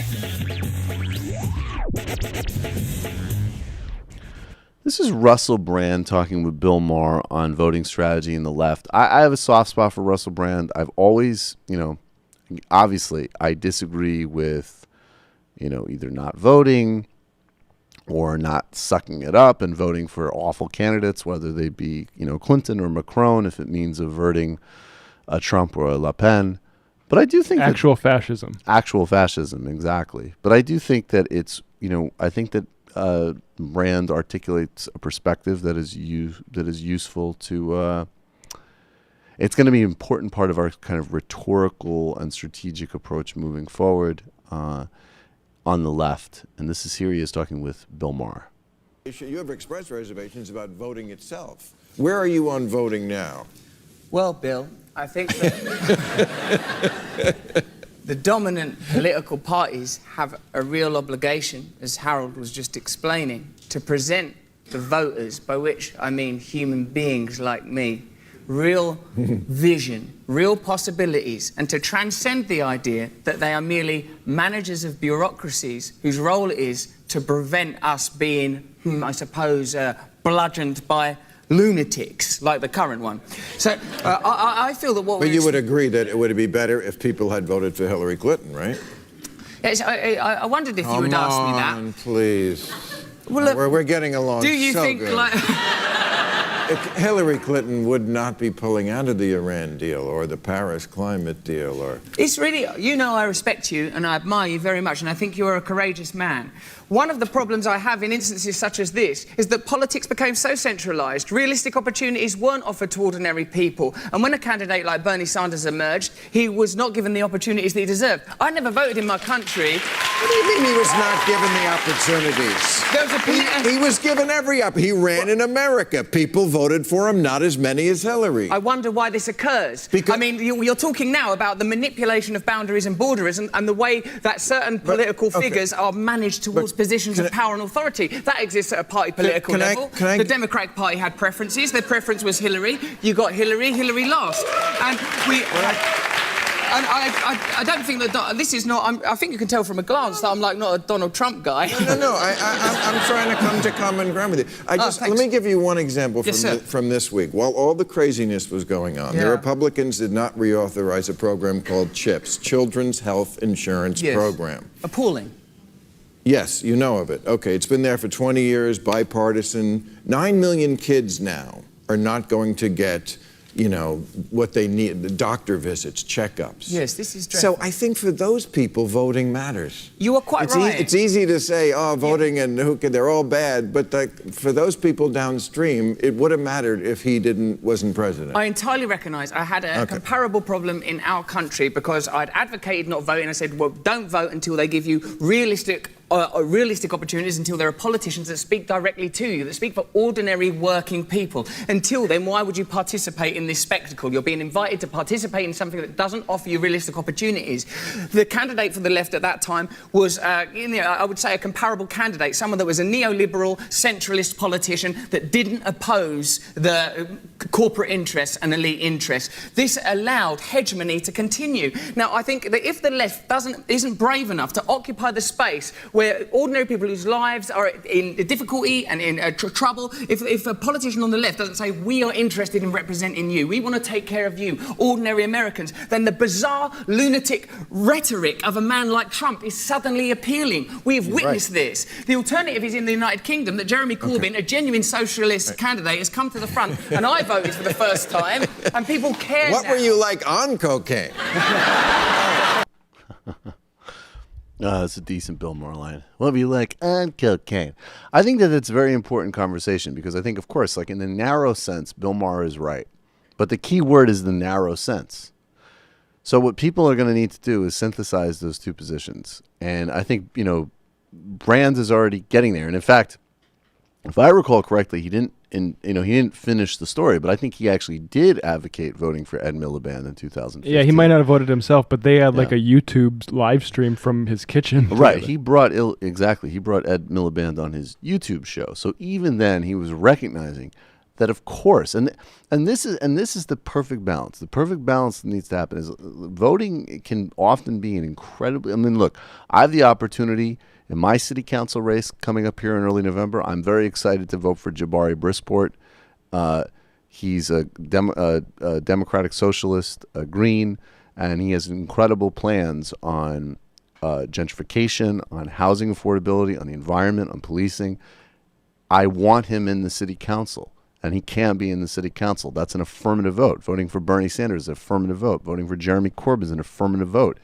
me. This is Russell Brand talking with Bill Maher on voting strategy in the left. I have a soft spot for Russell Brand. I've always, obviously I disagree with, either not voting or not sucking it up and voting for awful candidates, whether they be, Clinton or Macron, if it means averting a Trump or a Le Pen. But I do think actual fascism, exactly. But I do think that it's, I think that Brand articulates a perspective that is useful to. It's going to be an important part of our kind of rhetorical and strategic approach moving forward on the left. And this is here he is talking with Bill Maher. You have expressed reservations about voting itself. Where are you on voting now? Well, Bill, I think that the dominant political parties have a real obligation, as Harold was just explaining, to present the voters, by which I mean human beings like me, real vision, real possibilities, and to transcend the idea that they are merely managers of bureaucracies whose role it is to prevent us being, I suppose, bludgeoned by lunatics like the current one. So I feel that what But you would agree that it would be better if people had voted for Hillary Clinton, right? Yes, I wondered if you would ask me that. Come on, please. Well, look, we're getting along so good. do you think like... Hillary Clinton would not be pulling out of the Iran deal or the Paris climate deal or... It's really, I respect you and I admire you very much, and I think you're a courageous man. One of the problems I have in instances such as this is that politics became so centralised, realistic opportunities weren't offered to ordinary people, and when a candidate like Bernie Sanders emerged, he was not given the opportunities that he deserved. I never voted in my country. What do you mean he was not given the opportunities? He was given every opportunity. He ran in America. People voted for him, not as many as Hillary. I wonder why this occurs. Because, I mean, you're talking now about the manipulation of boundaries and borders and the way that certain political figures are managed towards positions of power and authority. That exists at a party political level. The Democratic Party had preferences. Their preference was Hillary. You got Hillary. Hillary lost. And I don't think that this is not... I think you can tell from a glance that I'm like not a Donald Trump guy. No. I'm trying to come to common ground with you. Let me give you one example from this week. While all the craziness was going on, the Republicans did not reauthorize a program called CHIPS, Children's Health Insurance Program. Appalling. Yes, you know of it. Okay, it's been there for 20 years, bipartisan. 9 million kids now are not going to get, what they need, the doctor visits, checkups. Yes, this is dreadful. So I think for those people, voting matters. You are quite right. It's easy to say, voting and they're all bad, but for those people downstream, it would have mattered if he wasn't president. I entirely recognise I had a comparable problem in our country because I'd advocated not voting. I said, well, don't vote until they give you realistic opportunities, until there are politicians that speak directly to you, that speak for ordinary working people. Until then, why would you participate in this spectacle? You're being invited to participate in something that doesn't offer you realistic opportunities. The candidate for the left at that time was, I would say, a comparable candidate, someone that was a neoliberal, centralist politician that didn't oppose the corporate interests and elite interests. This allowed hegemony to continue. Now, I think that if the left isn't brave enough to occupy the space where ordinary people whose lives are in difficulty and in trouble, if a politician on the left doesn't say, we are interested in representing you, we want to take care of you, ordinary Americans, then the bizarre, lunatic rhetoric of a man like Trump is suddenly appealing. We have witnessed this. The alternative is in the United Kingdom that Jeremy Corbyn, a genuine socialist candidate, has come to the front, and I voted for the first time, and people care What now. were you like on cocaine? That's a decent Bill Maher line. What were you like on cocaine? I think that it's a very important conversation because I think, of course, like in the narrow sense, Bill Maher is right. But the key word is the narrow sense. So what people are going to need to do is synthesize those two positions. And I think, Brand is already getting there. And in fact, if I recall correctly, he didn't finish the story, but I think he actually did advocate voting for Ed Miliband in 2015. Yeah, he might not have voted himself, but they had like a YouTube live stream from his kitchen. Right. He brought Ed Miliband on his YouTube show. So even then he was recognizing that of course, and this is the perfect balance. The perfect balance that needs to happen is voting can often be an incredibly. I mean, look, I have the opportunity in my city council race coming up here in early November. I'm very excited to vote for Jabari Brisport. He's a Democratic Socialist, a Green, and he has incredible plans on gentrification, on housing affordability, on the environment, on policing. I want him in the city council, and he can be in the city council. That's an affirmative vote. Voting for Bernie Sanders is an affirmative vote. Voting for Jeremy Corbyn is an affirmative vote.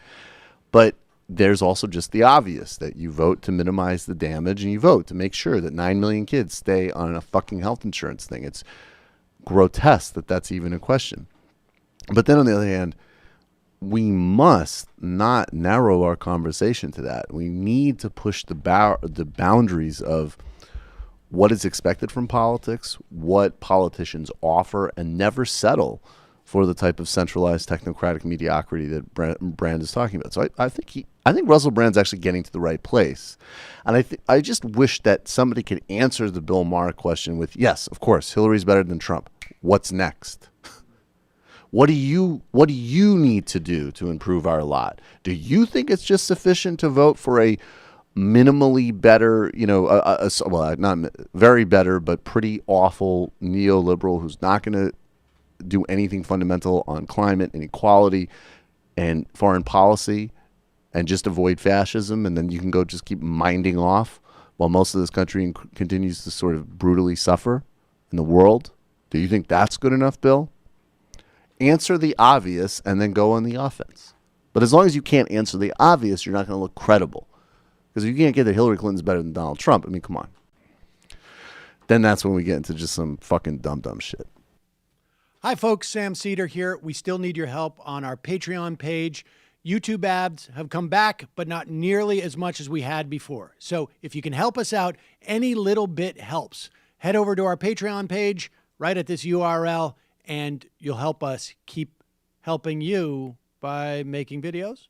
But there's also just the obvious that you vote to minimize the damage, and you vote to make sure that 9 million kids stay on a fucking health insurance thing. It's grotesque that that's even a question. But then on the other hand, we must not narrow our conversation to that. We need to push the boundaries of what is expected from politics, what politicians offer, and never settle for the type of centralized technocratic mediocrity that Brand is talking about. So I think Russell Brand's actually getting to the right place. And I just wish that somebody could answer the Bill Maher question with, yes, of course, Hillary's better than Trump. What's next? What do you need to do to improve our lot? Do you think it's just sufficient to vote for a minimally better, well, not very better, but pretty awful neoliberal who's not going to do anything fundamental on climate, inequality, and foreign policy, and just avoid fascism, and then you can go just keep minding off while most of this country continues to sort of brutally suffer in the world? Do you think that's good enough, Bill? Answer the obvious and then go on the offense. But as long as you can't answer the obvious, you're not going to look credible. Because if you can't get that Hillary Clinton's better than Donald Trump, I mean, come on. Then that's when we get into just some fucking dumb shit. Hi, folks. Sam Cedar here. We still need your help on our Patreon page. YouTube ads have come back, but not nearly as much as we had before. So if you can help us out, any little bit helps. Head over to our Patreon page right at this URL, and you'll help us keep helping you by making videos